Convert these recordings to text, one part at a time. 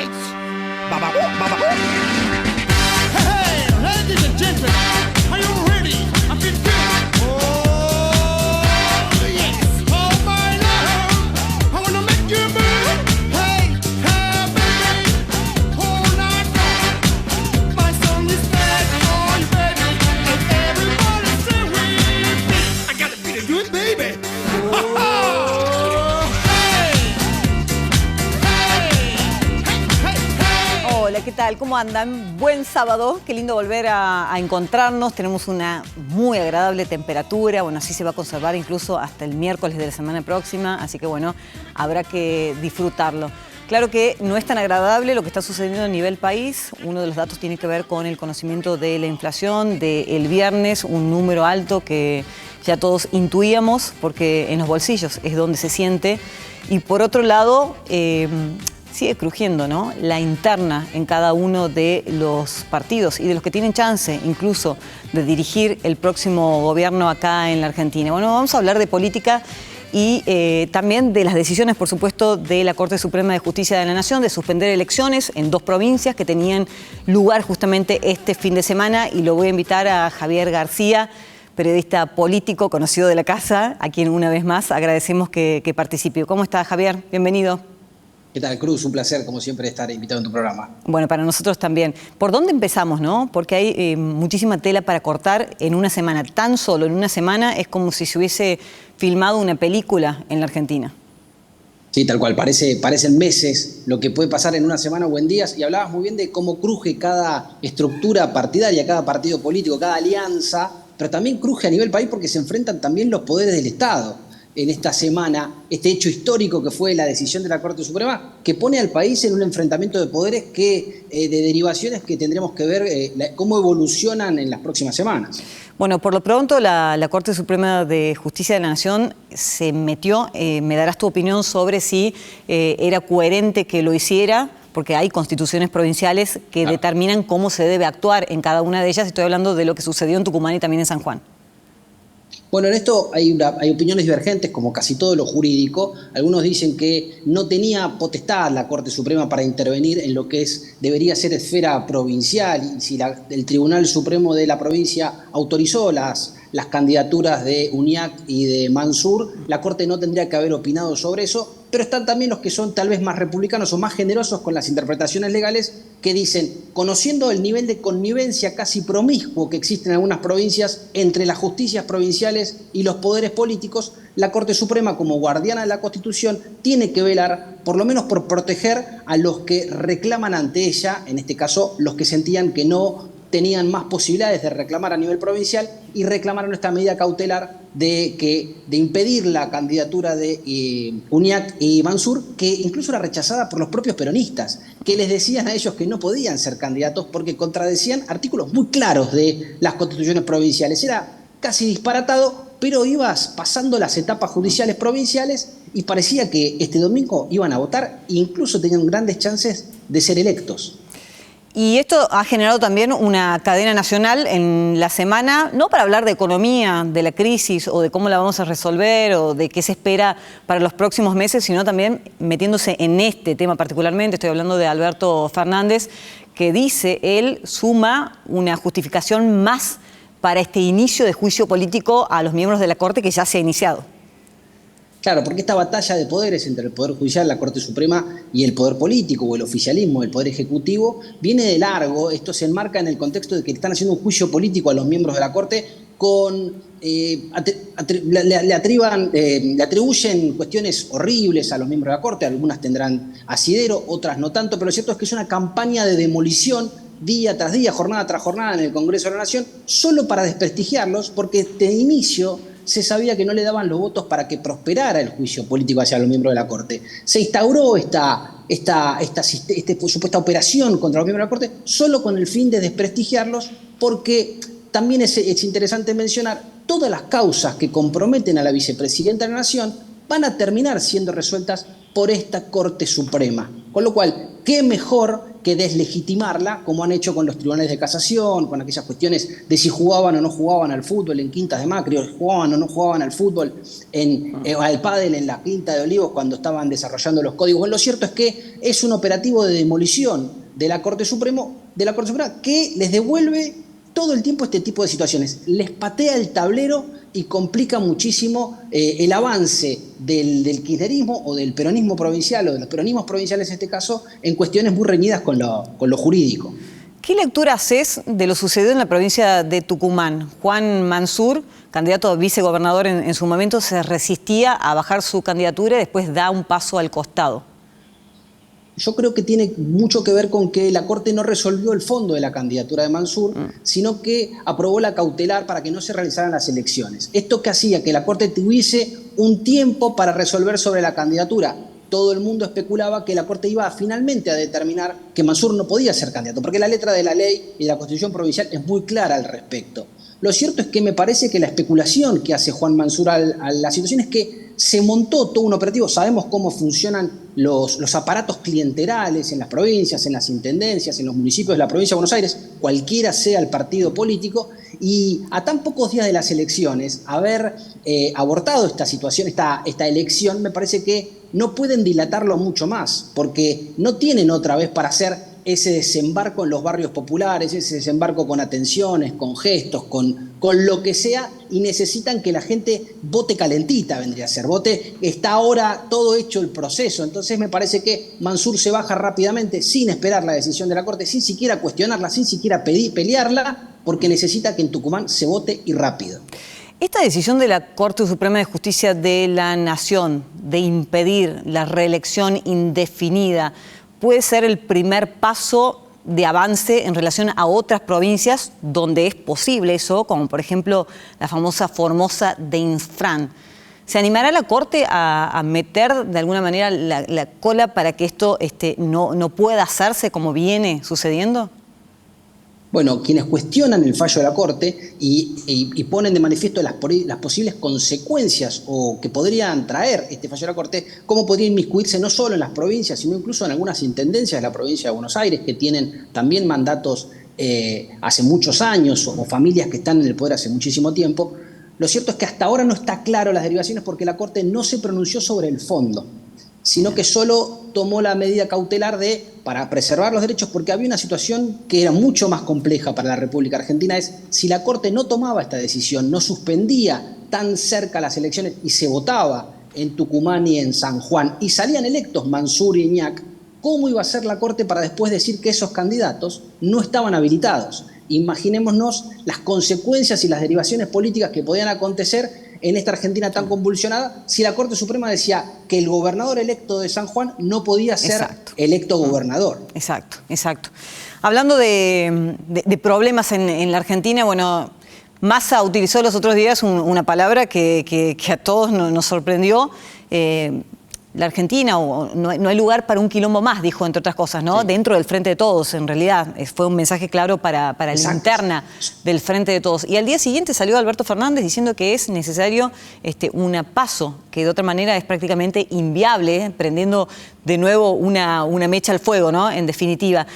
lights. Ba ba ba ba. Hey, ladies and gentlemen, are you ready? I feel good. Oh yes. Oh my love, I wanna make you move. Hey, hey baby, all night long. My song is played for you, baby, and everybody say with me. I gotta be the good baby. Hola, ¿qué tal? ¿Cómo andan? Buen sábado, qué lindo volver a encontrarnos. Tenemos una muy agradable temperatura, bueno, así se va a conservar incluso hasta el miércoles de la semana próxima, así que bueno, habrá que disfrutarlo. Claro que no es tan agradable lo que está sucediendo a nivel país. Uno de los datos tiene que ver con el conocimiento de la inflación del viernes, un número alto que ya todos intuíamos porque en los bolsillos es donde se siente. Y por otro lado, sigue crujiendo, ¿no?, la interna en cada uno de los partidos y de los que tienen chance incluso de dirigir el próximo gobierno acá en la Argentina. Bueno, vamos a hablar de política y también de las decisiones, por supuesto, de la Corte Suprema de Justicia de la Nación de suspender elecciones en 2 provincias que tenían lugar justamente este fin de semana. Y lo voy a invitar a Javier García, periodista político, conocido de la casa, a quien una vez más agradecemos que participe. ¿Cómo está, Javier? Bienvenido. ¿Qué tal, Cruz? Un placer, como siempre, estar invitado en tu programa. Bueno, para nosotros también. ¿Por dónde empezamos, no? Porque hay muchísima tela para cortar en una semana. Tan solo en una semana es como si se hubiese filmado una película en la Argentina. Sí, tal cual. Parecen meses lo que puede pasar en una semana o en días. Y hablabas muy bien de cómo cruje cada estructura partidaria, cada partido político, cada alianza, pero también cruje a nivel país porque se enfrentan también los poderes del Estado. En esta semana, este hecho histórico que fue la decisión de la Corte Suprema, que pone al país en un enfrentamiento de poderes de derivaciones que tendremos que ver cómo evolucionan en las próximas semanas. Bueno, por lo pronto la Corte Suprema de Justicia de la Nación se metió, me darás tu opinión sobre si era coherente que lo hiciera, porque hay constituciones provinciales que determinan cómo se debe actuar en cada una de ellas. Estoy hablando de lo que sucedió en Tucumán y también en San Juan. Bueno, en esto hay opiniones divergentes, como casi todo lo jurídico. Algunos dicen que no tenía potestad la Corte Suprema para intervenir en lo que debería ser esfera provincial, y si el Tribunal Supremo de la provincia autorizó las candidaturas de Uñac y de Mansur, la Corte no tendría que haber opinado sobre eso. Pero están también los que son tal vez más republicanos o más generosos con las interpretaciones legales, que dicen, conociendo el nivel de connivencia casi promiscuo que existe en algunas provincias entre las justicias provinciales y los poderes políticos, la Corte Suprema, como guardiana de la Constitución, tiene que velar por lo menos por proteger a los que reclaman ante ella, en este caso los que sentían que no tenían más posibilidades de reclamar a nivel provincial, y reclamaron esta medida cautelar de impedir la candidatura de Uñac y Mansur, que incluso era rechazada por los propios peronistas, que les decían a ellos que no podían ser candidatos porque contradecían artículos muy claros de las constituciones provinciales. Era casi disparatado, pero ibas pasando las etapas judiciales provinciales y parecía que este domingo iban a votar e incluso tenían grandes chances de ser electos. Y esto ha generado también una cadena nacional en la semana, no para hablar de economía, de la crisis o de cómo la vamos a resolver o de qué se espera para los próximos meses, sino también metiéndose en este tema particularmente. Estoy hablando de Alberto Fernández, que dice, él suma una justificación más para este inicio de juicio político a los miembros de la Corte que ya se ha iniciado. Claro, porque esta batalla de poderes entre el Poder Judicial, la Corte Suprema y el Poder Político o el oficialismo, el Poder Ejecutivo, viene de largo. Esto se enmarca en el contexto de que están haciendo un juicio político a los miembros de la Corte le atribuyen cuestiones horribles a los miembros de la Corte. Algunas tendrán asidero, otras no tanto, pero lo cierto es que es una campaña de demolición día tras día, jornada tras jornada en el Congreso de la Nación, solo para desprestigiarlos, porque de inicio se sabía que no le daban los votos para que prosperara el juicio político hacia los miembros de la Corte. Se instauró esta supuesta operación contra los miembros de la Corte solo con el fin de desprestigiarlos, porque también es interesante mencionar, todas las causas que comprometen a la vicepresidenta de la Nación van a terminar siendo resueltas por esta Corte Suprema. Con lo cual, qué mejor que deslegitimarla, como han hecho con los tribunales de casación, con aquellas cuestiones de si jugaban o no jugaban al fútbol en Quintas de Macri, o jugaban o no jugaban al fútbol, al pádel en la Quinta de Olivos cuando estaban desarrollando los códigos. Bueno, lo cierto es que es un operativo de demolición de la Corte Suprema, que les devuelve todo el tiempo este tipo de situaciones. Les patea el tablero y complica muchísimo el avance del kirchnerismo o del peronismo provincial, o de los peronismos provinciales en este caso, en cuestiones muy reñidas con lo jurídico. ¿Qué lectura haces de lo sucedido en la provincia de Tucumán? Juan Mansur, candidato a vicegobernador en su momento, se resistía a bajar su candidatura y después da un paso al costado. Yo creo que tiene mucho que ver con que la Corte no resolvió el fondo de la candidatura de Mansur, sino que aprobó la cautelar para que no se realizaran las elecciones. Esto que hacía que la Corte tuviese un tiempo para resolver sobre la candidatura. Todo el mundo especulaba que la Corte iba finalmente a determinar que Mansur no podía ser candidato, porque la letra de la ley y de la Constitución provincial es muy clara al respecto. Lo cierto es que me parece que la especulación que hace Juan Mansur a la situación es que se montó todo un operativo. Sabemos cómo funcionan los aparatos clienterales en las provincias, en las intendencias, en los municipios de la provincia de Buenos Aires, cualquiera sea el partido político, y a tan pocos días de las elecciones, haber abortado esta situación, esta elección, me parece que no pueden dilatarlo mucho más, porque no tienen otra vez para hacer ese desembarco en los barrios populares, ese desembarco con atenciones, con gestos, con lo que sea, y necesitan que la gente vote calentita, vendría a ser, vote, está ahora todo hecho el proceso. Entonces me parece que Mansur se baja rápidamente, sin esperar la decisión de la Corte, sin siquiera cuestionarla, sin siquiera pelearla, porque necesita que en Tucumán se vote y rápido. Esta decisión de la Corte Suprema de Justicia de la Nación de impedir la reelección indefinida puede ser el primer paso de avance en relación a otras provincias donde es posible eso, como por ejemplo la famosa Formosa de Infran. ¿Se animará la Corte a meter de alguna manera la cola para que esto no pueda hacerse como viene sucediendo? Bueno, quienes cuestionan el fallo de la Corte y ponen de manifiesto las posibles consecuencias o que podrían traer este fallo de la Corte, cómo podría inmiscuirse no solo en las provincias, sino incluso en algunas intendencias de la provincia de Buenos Aires, que tienen también mandatos hace muchos años, o familias que están en el poder hace muchísimo tiempo. Lo cierto es que hasta ahora no está claro las derivaciones, porque la Corte no se pronunció sobre el fondo, sino que solo tomó la medida cautelar para preservar los derechos, porque había una situación que era mucho más compleja para la República Argentina. Es si la Corte no tomaba esta decisión, no suspendía tan cerca las elecciones y se votaba en Tucumán y en San Juan, y salían electos Mansur y Iñak, ¿cómo iba a ser la Corte para después decir que esos candidatos no estaban habilitados? Imaginémonos las consecuencias y las derivaciones políticas que podían acontecer en esta Argentina tan convulsionada si la Corte Suprema decía que el gobernador electo de San Juan no podía ser electo gobernador. Exacto, exacto. Hablando de problemas en la Argentina, bueno, Massa utilizó los otros días una palabra que a todos nos sorprendió. La Argentina, no hay lugar para un quilombo más, dijo, entre otras cosas, ¿no? Sí. Dentro del Frente de Todos, en realidad. Fue un mensaje claro para la interna del Frente de Todos. Y al día siguiente salió Alberto Fernández diciendo que es necesario una PASO, que de otra manera es prácticamente inviable, prendiendo de nuevo una mecha al fuego, ¿no? En definitiva.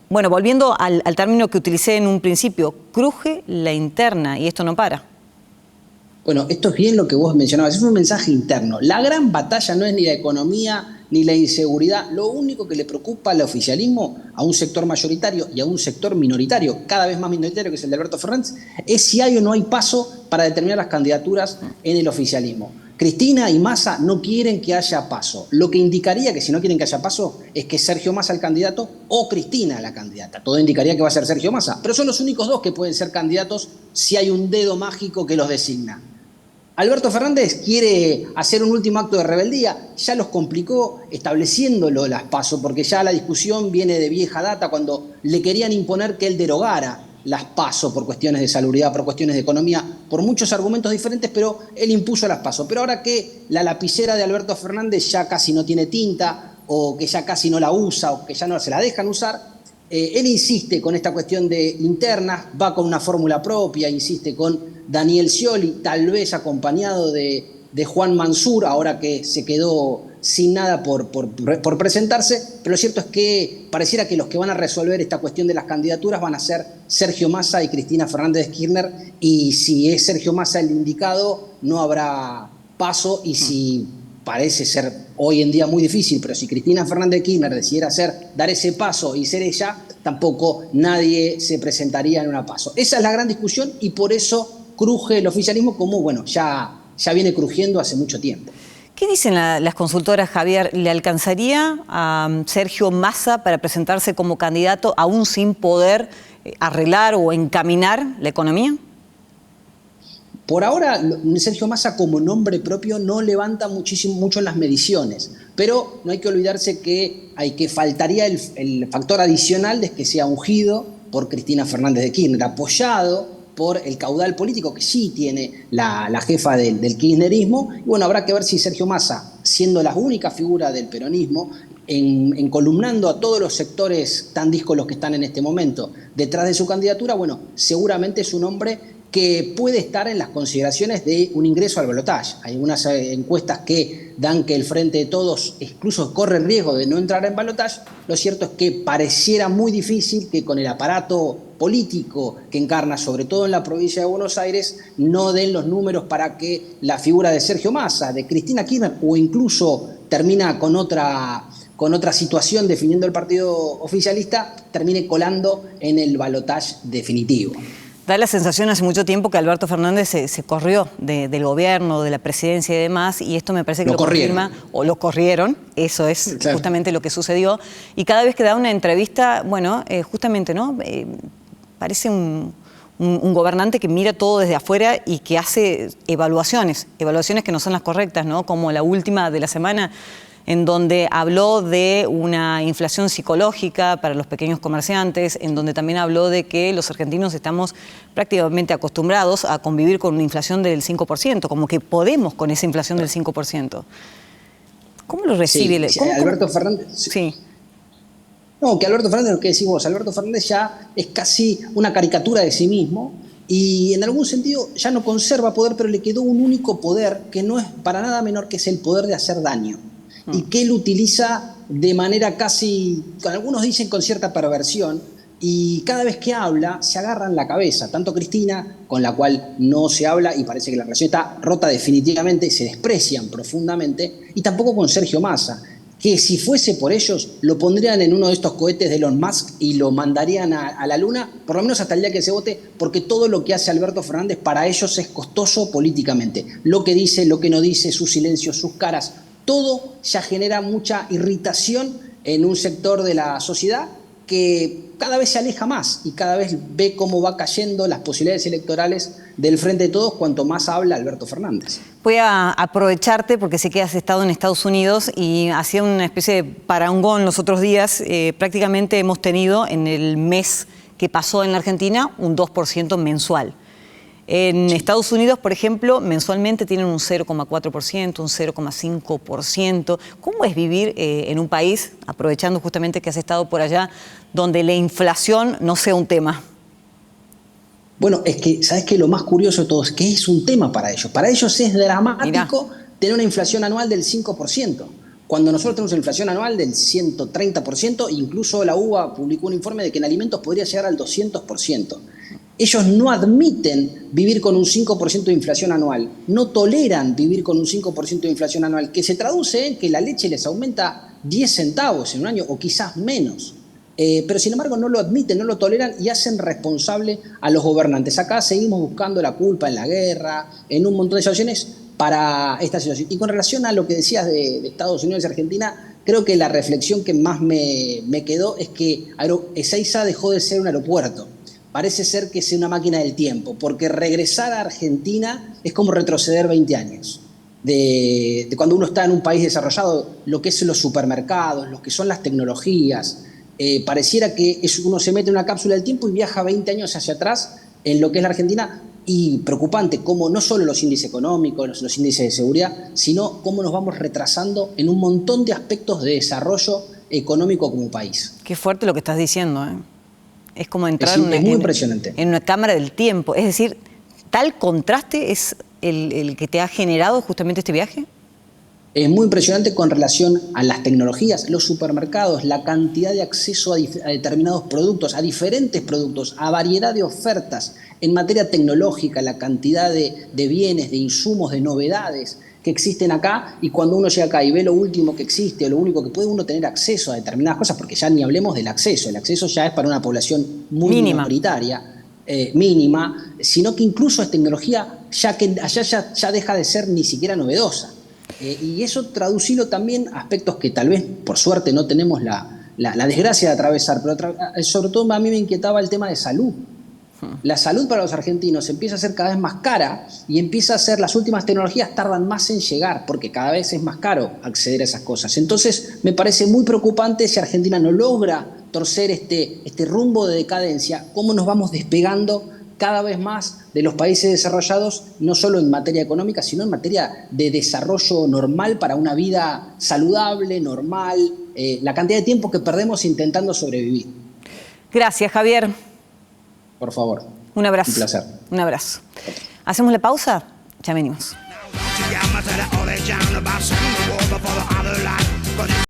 Bueno, volviendo al término que utilicé en un principio, cruje la interna, y esto no para. Bueno, esto es bien lo que vos mencionabas, es un mensaje interno. La gran batalla no es ni la economía ni la inseguridad. Lo único que le preocupa al oficialismo, a un sector mayoritario y a un sector minoritario, cada vez más minoritario, que es el de Alberto Fernández, es si hay o no hay paso para determinar las candidaturas en el oficialismo. Cristina y Massa no quieren que haya paso. Lo que indicaría que si no quieren que haya paso es que Sergio Massa el candidato o Cristina la candidata. Todo indicaría que va a ser Sergio Massa, pero son los únicos dos que pueden ser candidatos si hay un dedo mágico que los designa. Alberto Fernández quiere hacer un último acto de rebeldía, ya los complicó estableciéndolo las PASO, porque ya la discusión viene de vieja data, cuando le querían imponer que él derogara las PASO por cuestiones de salubridad, por cuestiones de economía, por muchos argumentos diferentes, pero él impuso las PASO. Pero ahora que la lapicera de Alberto Fernández ya casi no tiene tinta, o que ya casi no la usa, o que ya no se la dejan usar, él insiste con esta cuestión de internas, va con una fórmula propia, insiste con Daniel Scioli, tal vez acompañado de de Juan Mansur, ahora que se quedó sin nada por presentarse, pero lo cierto es que pareciera que los que van a resolver esta cuestión de las candidaturas van a ser Sergio Massa y Cristina Fernández de Kirchner, y si es Sergio Massa el indicado, no habrá paso, y si parece ser hoy en día muy difícil, pero si Cristina Fernández de Kirchner decidiera dar ese paso y ser ella, tampoco nadie se presentaría en una paso. Esa es la gran discusión, y por eso cruje el oficialismo como, bueno, ya viene crujiendo hace mucho tiempo. ¿Qué dicen las consultoras, Javier? ¿Le alcanzaría a Sergio Massa para presentarse como candidato aún sin poder arreglar o encaminar la economía? Por ahora, Sergio Massa como nombre propio no levanta mucho en las mediciones, pero no hay que olvidarse que faltaría el factor adicional de que sea ungido por Cristina Fernández de Kirchner, apoyado por el caudal político que sí tiene la jefa del kirchnerismo. Y bueno, habrá que ver si Sergio Massa, siendo la única figura del peronismo, encolumnando a todos los sectores tan díscolos que están en este momento detrás de su candidatura, bueno, seguramente es un hombre que puede estar en las consideraciones de un ingreso al balotaje. Hay unas encuestas que dan que el Frente de Todos incluso corre el riesgo de no entrar en balotaje. Lo cierto es que pareciera muy difícil que con el aparato político que encarna, sobre todo en la provincia de Buenos Aires, no den los números para que la figura de Sergio Massa, de Cristina Kirchner, o incluso termina con otra situación definiendo el partido oficialista, termine colando en el balotaje definitivo. Da la sensación hace mucho tiempo que Alberto Fernández se corrió del gobierno, de la presidencia y demás, y esto me parece que lo confirma, o lo corrieron, eso es claro, justamente lo que sucedió. Y cada vez que da una entrevista, bueno, justamente, ¿no? Parece un gobernante que mira todo desde afuera y que hace evaluaciones que no son las correctas, ¿no? Como la última de la semana, en donde habló de una inflación psicológica para los pequeños comerciantes, en donde también habló de que los argentinos estamos prácticamente acostumbrados a convivir con una inflación del 5%, como que podemos con esa inflación del 5%. ¿Cómo lo recibe? Sí, Alberto Fernández. Sí. No, que Alberto Fernández, lo que decís vos, Alberto Fernández ya es casi una caricatura de sí mismo, y en algún sentido ya no conserva poder, pero le quedó un único poder que no es para nada menor, que es el poder de hacer daño. Y que él utiliza de manera casi, algunos dicen con cierta perversión, y cada vez que habla se agarran la cabeza, tanto Cristina, con la cual no se habla y parece que la relación está rota definitivamente, se desprecian profundamente, y tampoco con Sergio Massa, que si fuese por ellos lo pondrían en uno de estos cohetes de Elon Musk y lo mandarían a la luna, por lo menos hasta el día que se vote, porque todo lo que hace Alberto Fernández para ellos es costoso políticamente. Lo que dice, lo que no dice, sus silencios, sus caras, todo ya genera mucha irritación en un sector de la sociedad que cada vez se aleja más y cada vez ve cómo va cayendo las posibilidades electorales del Frente de Todos cuanto más habla Alberto Fernández. Voy a aprovecharte porque sé que has estado en Estados Unidos y hacía una especie de parangón los otros días. Prácticamente hemos tenido en el mes que pasó en la Argentina un 2% mensual. En Estados Unidos, por ejemplo, mensualmente tienen un 0,4%, un 0,5%. ¿Cómo es vivir en un país, aprovechando justamente que has estado por allá, donde la inflación no sea un tema? Bueno, es que, ¿sabes qué? Lo más curioso de todo es que es un tema para ellos. Para ellos es dramático tener una inflación anual del 5%. Cuando nosotros tenemos una inflación anual del 130%, incluso la UBA publicó un informe de que en alimentos podría llegar al 200%. Ellos no admiten vivir con un 5% de inflación anual, no toleran vivir con un 5% de inflación anual, que se traduce en que la leche les aumenta 10 centavos en un año o quizás menos. Pero sin embargo no lo admiten, no lo toleran y hacen responsable a los gobernantes. Acá seguimos buscando la culpa en la guerra, en un montón de situaciones para esta situación. Y con relación a lo que decías de Estados Unidos y Argentina, creo que la reflexión que más me quedó es que Ezeiza dejó de ser un aeropuerto. Parece ser que es una máquina del tiempo, porque regresar a Argentina es como retroceder 20 años. De cuando uno está en un país desarrollado, lo que es los supermercados, lo que son las tecnologías, pareciera que uno se mete en una cápsula del tiempo y viaja 20 años hacia atrás en lo que es la Argentina, y preocupante como no solo los índices económicos, los índices de seguridad, sino cómo nos vamos retrasando en un montón de aspectos de desarrollo económico como país. Qué fuerte lo que estás diciendo, ¿eh? Es como entrar es muy impresionante. En una cámara del tiempo. Es decir, tal contraste es el que te ha generado justamente este viaje? Es muy impresionante con relación a las tecnologías, los supermercados, la cantidad de acceso a determinados productos, a diferentes productos, a variedad de ofertas en materia tecnológica, la cantidad de bienes, de insumos, de novedades que existen acá, y cuando uno llega acá y ve lo último que existe, o lo único que puede uno tener acceso a determinadas cosas, porque ya ni hablemos del acceso, el acceso ya es para una población muy minoritaria, mínima, sino que incluso es tecnología ya que allá ya deja de ser ni siquiera novedosa. Y eso traducirlo también a aspectos que tal vez, por suerte, no tenemos la desgracia de atravesar, pero sobre todo a mí me inquietaba el tema de salud. La salud para los argentinos empieza a ser cada vez más cara y empieza a ser, las últimas tecnologías tardan más en llegar porque cada vez es más caro acceder a esas cosas. Entonces me parece muy preocupante si Argentina no logra torcer este rumbo de decadencia, cómo nos vamos despegando cada vez más de los países desarrollados, no solo en materia económica, sino en materia de desarrollo normal para una vida saludable, normal, la cantidad de tiempo que perdemos intentando sobrevivir. Gracias, Javier. Por favor. Un abrazo. Un placer. Un abrazo. ¿Hacemos la pausa? Ya venimos.